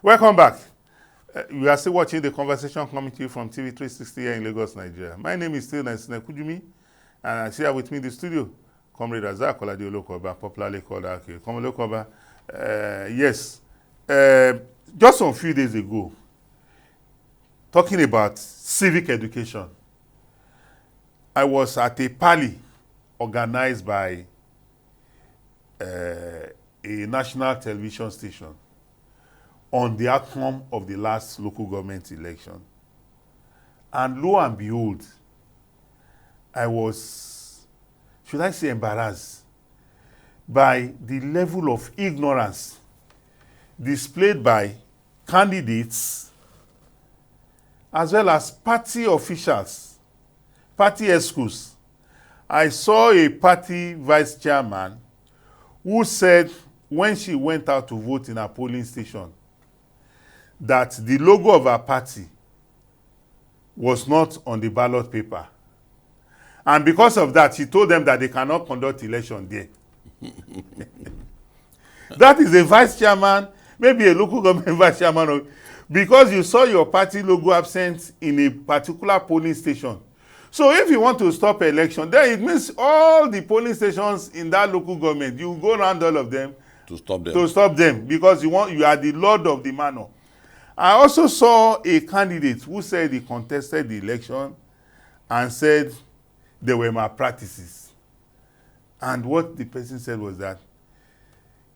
Welcome back. We are still watching the conversation coming to you from TV 360 here in Lagos, Nigeria. My name is still Naisine Kujumi, and I see here with me in the studio, Comrade Razak Kolade Olokoba, popularly called Ake. Comrade Olokoba, yes, just a few days ago, talking about civic education, I was at a party organized by a national television station on the outcome of the last local government election. And lo and behold, I was, should I say, embarrassed by the level of ignorance displayed by candidates as well as party officials, party executives. I saw a party vice chairman who said when she went out to vote in a polling station that the logo of her party was not on the ballot paper. And because of that, she told them that they cannot conduct election there. That is a vice chairman, maybe a local government vice chairman, because you saw your party logo absent in a particular polling station. So if you want to stop election, then it means all the polling stations in that local government, you go around all of them to stop them. Because you are the lord of the manor. I also saw a candidate who said he contested the election and said there were malpractices. And what the person said was that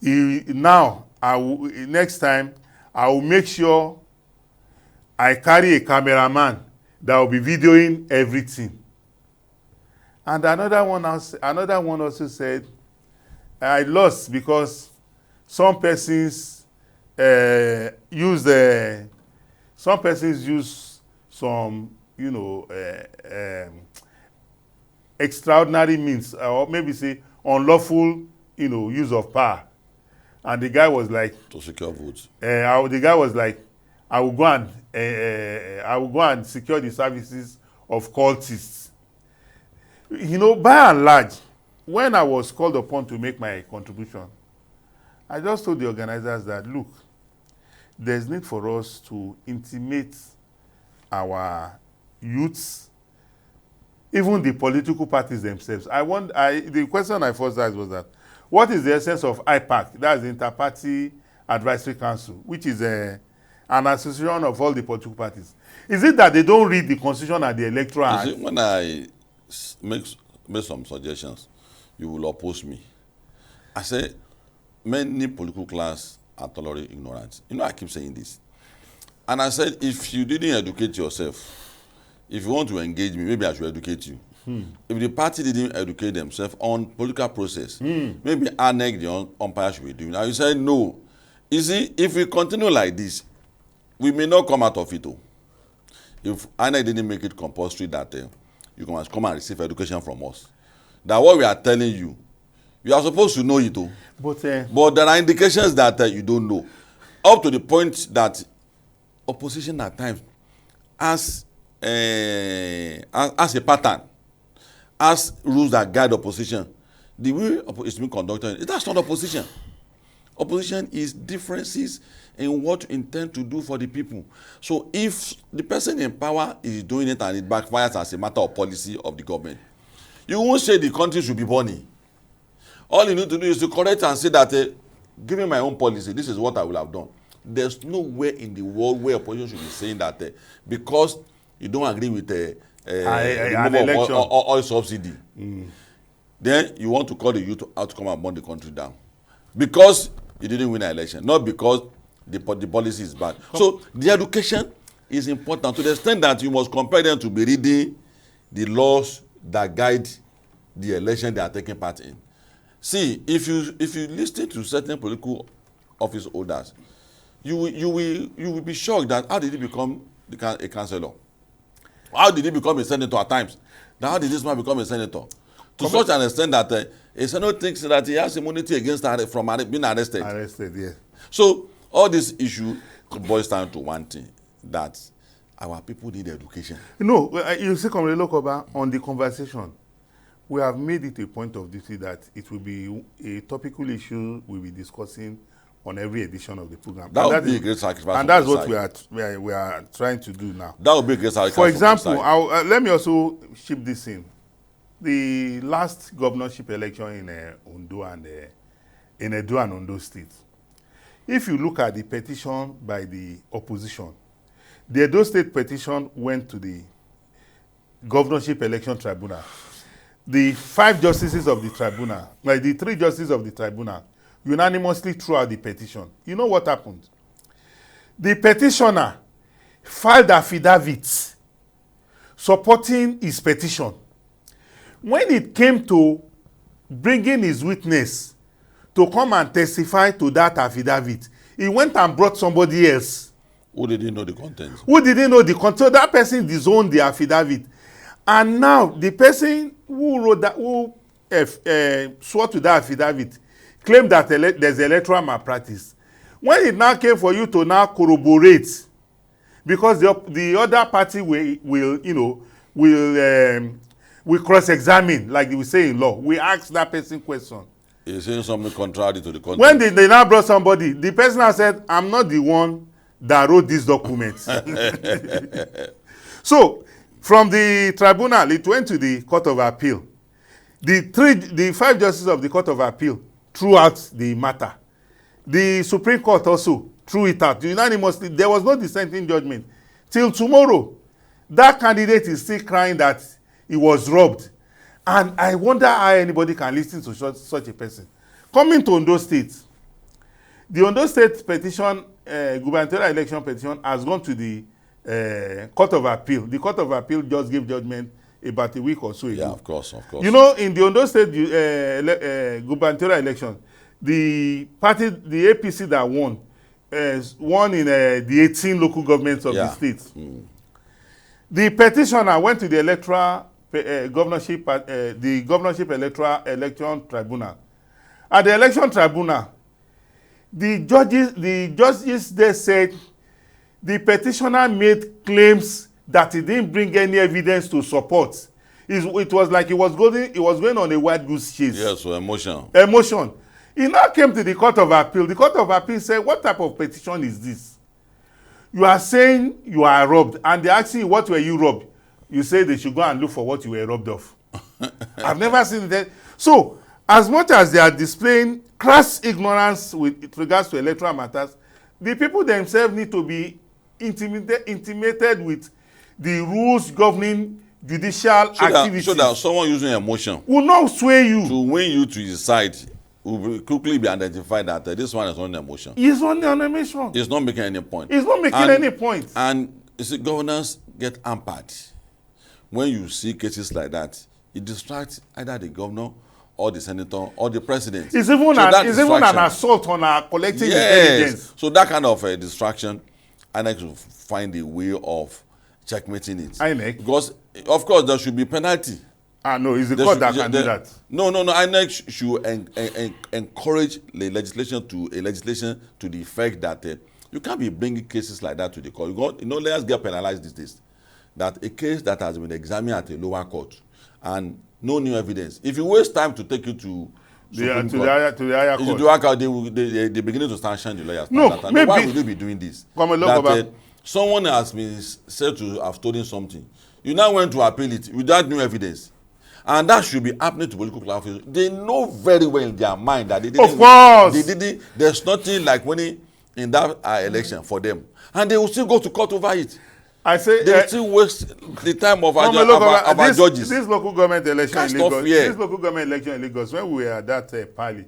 next time I will make sure I carry a cameraman that will be videoing everything. And another one also said, I lost because some persons use some, extraordinary means, or maybe say unlawful, use of power. And the guy was like, to secure votes. The guy was like, I will go and secure the services of cultists. By and large, when I was called upon to make my contribution, I just told the organizers that, look, there's need for us to intimate our youths, even the political parties themselves. The question I first asked was that, what is the essence of IPAC? That's the Inter-Party Advisory Council, which is an association of all the political parties. Is it that they don't read the Constitution and the Electoral Act? When I make some suggestions, you will oppose me. I say many political class are totally ignorant. I keep saying this. And I said, if you didn't educate yourself, if you want to engage me, maybe I should educate you. If the party didn't educate themselves on political process, maybe ANEC, the umpire, should be doing. Now you said no. You see, if we continue like this, we may not come out of it. If ANEC didn't make it compulsory that you can come and receive education from us, that what we are telling you, you are supposed to know it. But there are indications that you don't know, up to the point that opposition at times as a pattern, as rules that guide opposition. The way it's being conducted, that's not opposition. Opposition is differences in what you intend to do for the people. So if the person in power is doing it and it backfires as a matter of policy of the government, you won't say the country should be burning. All you need to do is to correct and say that, given my own policy, this is what I will have done. There's nowhere in the world where opposition should be saying that because you don't agree with the removal of oil subsidy, then you want to call the youth out to come and burn the country down. Because you didn't win an election, not because the policy is bad. So the education is important to the extent that you must compel them to be reading the laws that guide the election they are taking part in. See, if you listen to certain political office holders, you will be shocked that how did he become a councillor? How did he become a senator at times? Now, how did this man become a senator? To such an extent that a senator thinks that he has immunity against from being arrested. Arrested, yeah. So all this issue boils down to one thing, that our people need education. You see, Comrade Olokoba, on the conversation, we have made it a point of duty that it will be a topical issue we'll be discussing on every edition of the program. That would be a great sacrifice. And that's what we are trying to do now. That would be a great sacrifice. For example, let me also chip this in. The last governorship election in Ondo and in Edo and Ondo State, if you look at the petition by the opposition, the Edo State petition went to the governorship election tribunal. The 5 justices of the tribunal, like the 3 justices of the tribunal, unanimously threw out the petition. You know what happened? The petitioner filed affidavits supporting his petition. When it came to bringing his witness to come and testify to that affidavit, he went and brought somebody else. Who didn't know the contents? Who didn't know the content? So that person disowned the affidavit. And now the person who wrote that, who swore to that affidavit, claimed that there's electoral malpractice. When it now came for you to now corroborate, because the other party will cross-examine, like we say in law, we ask that person question. He's saying something contrary to the content. When they now brought somebody, the person has said, I'm not the one that wrote this document. So, from the tribunal, it went to the Court of Appeal. The 5 justices of the Court of Appeal threw out the matter. The Supreme Court also threw it out. Unanimously, there was no dissenting judgment. Till tomorrow, that candidate is still crying that he was robbed. And I wonder how anybody can listen to such a person. Coming to Ondo State, the Ondo State petition, gubernatorial election petition, has gone to the Court of Appeal. The Court of Appeal just gave judgment about a week or so ago. Yeah, of course. You know, in the Ondo State gubernatorial election, the party, the APC that won in the 18 local governments of the state. Mm. The petitioner went to the electoral the governorship electoral election tribunal. At the election tribunal, the judges there said the petitioner made claims that he didn't bring any evidence to support. It was like he was going on a wild goose chase. Yes, so emotion. He now came to the Court of Appeal. The Court of Appeal said, what type of petition is this? You are saying you are robbed, and they're asking you, what were you robbed? You say they should go and look for what you were robbed of. I've never seen that. So, as much as they are displaying crass ignorance with regards to electoral matters, the people themselves need to be intimated with the rules governing judicial activities. So that someone using emotion will not sway you. To win you to his side will quickly be identified that this one is on emotion. He's only on emotion. He's not making any point. He's not making any point. And you see, governors get hampered. When you see cases like that, it distracts either the governor or the senator or the president. It's even an assault on our collective intelligence. So that kind of distraction, I like to find a way of checkmating it. INEC? Because, of course, there should be penalty. No, it's the court that can do that. No. INEC should encourage the legislation to the effect that you can't be bringing cases like that to the court. Lawyers get penalized these days. That a case that has been examined at a lower court and no new evidence, if you waste time to take you to the higher court, they beginning to start shining the lawyers. Maybe, why would you be doing this? Someone has been said to have stolen something. You now went to appeal it without new evidence. And that should be happening to political class officers. They know very well in their mind that they didn't. Of course. There's nothing like winning in that election for them. And they will still go to court over it. I say they will still waste the time of our judges. This local government election in Lagos, when we were at that party,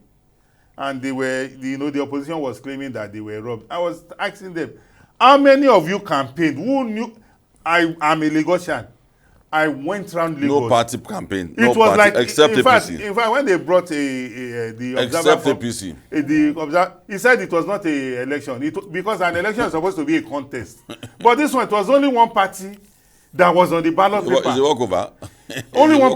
and they were, the opposition was claiming that they were robbed. I was asking them, how many of you campaigned? Who knew? I'm a Lagosian. I went around Lagos. No party campaign. It was like, except APC. In fact, when they brought the observer, except APC, he said it was not an election. Because an election is supposed to be a contest. But this one, it was only one party that was on the ballot paper. Is it walkover? Only one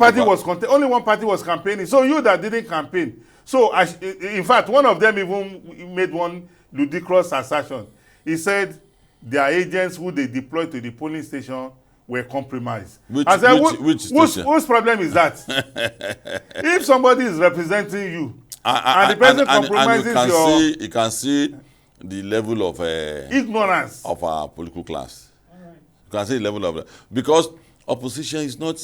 party was campaigning. So you that didn't campaign. So in fact, one of them even made one ludicrous assertion. He said their agents who they deployed to the polling station were compromised. Which station? Whose problem is that? If somebody is representing you And the person compromises you can see the level of ignorance of our political class. You can see the level of because opposition is not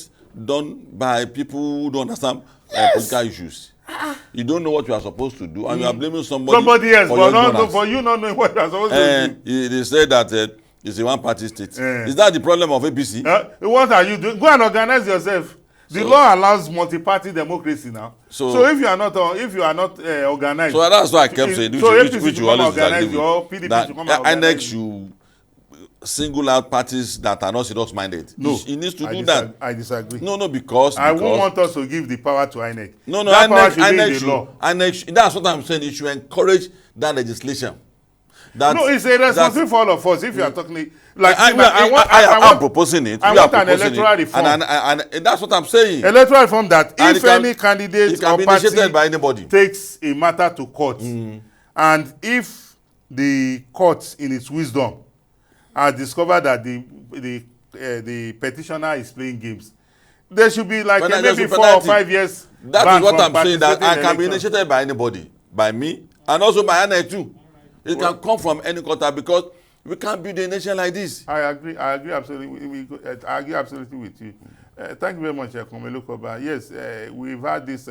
done by people who don't understand political issues. You don't know what you are supposed to do, and you are blaming somebody else, for but your not ignorance. for you not knowing what you are supposed to do. They say that it's a one-party state. Is that the problem of APC? What are you doing? Go and organize yourself. The law allows multi-party democracy now. So if you are not organized, so that's why I kept saying, which you always disagree with, that INEC should single out parties that are not serious-minded. No, he needs to do that. I disagree. No, because I won't want us to give the power to INEC. No, that power should be in the law. INEC, that's what I'm saying. It should encourage that legislation. No, it's a responsibility for all of us. If you are talking like I'm proposing it. I want an electoral reform, and that's what I'm saying. Electoral reform that if any candidate or party by anybody takes a matter to court, and if the court in its wisdom has discovered that the petitioner is playing games, there should be like maybe 4 or 5 years. That is what I'm saying. That can be initiated by anybody, by me, and also by INEC too. It can come from any quarter because we can't build a nation like this. I agree absolutely. I agree absolutely with you. Thank you very much, Komelokoba. Yes, we've had this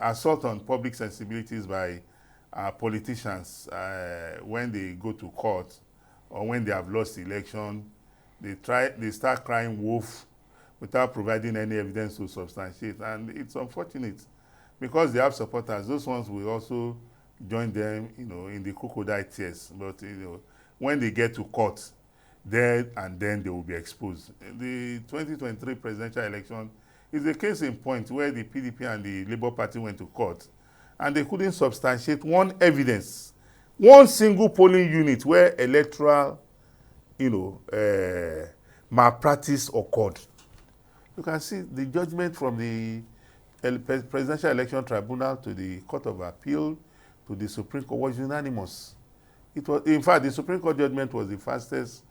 assault on public sensibilities by politicians when they go to court or when they have lost the election. They start crying wolf without providing any evidence to substantiate, and it's unfortunate because they have supporters. Those ones will also join them, in the crocodile tears. But when they get to court, then they will be exposed. The 2023 presidential election is a case in point where the PDP and the Labour Party went to court, and they couldn't substantiate one evidence, one single polling unit where electoral, malpractice occurred. You can see the judgment from the Presidential Election Tribunal to the Court of Appeal to the Supreme Court was unanimous. It was, in fact, the Supreme Court judgment was the fastest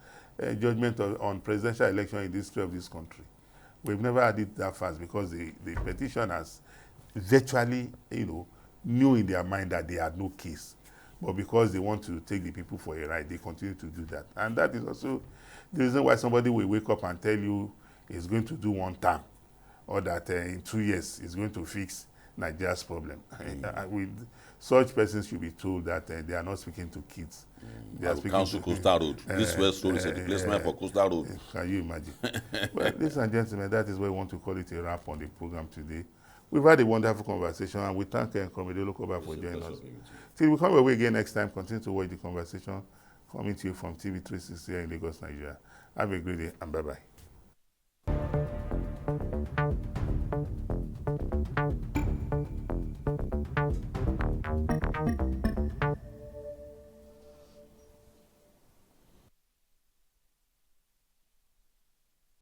judgment on presidential election in the history of this country. We've never had it that fast because the petitioners virtually, knew in their mind that they had no case. But because they want to take the people for a ride, they continue to do that. And that is also the reason why somebody will wake up and tell you he's going to do one term, or that in 2 years he's going to fix Nigeria's problem. Such persons should be told that they are not speaking to kids. They are speaking Council to Coastal Road. This West Road is a replacement for Coastal Road. Can you imagine? Well, ladies and gentlemen, that is why we want to call it a wrap on the program today. We've had a wonderful conversation, and we thank Komedolo Koba for joining us. Till we come away again next time, continue to watch the conversation coming to you from TV 360 here in Lagos, Nigeria. Have a great day, and bye-bye.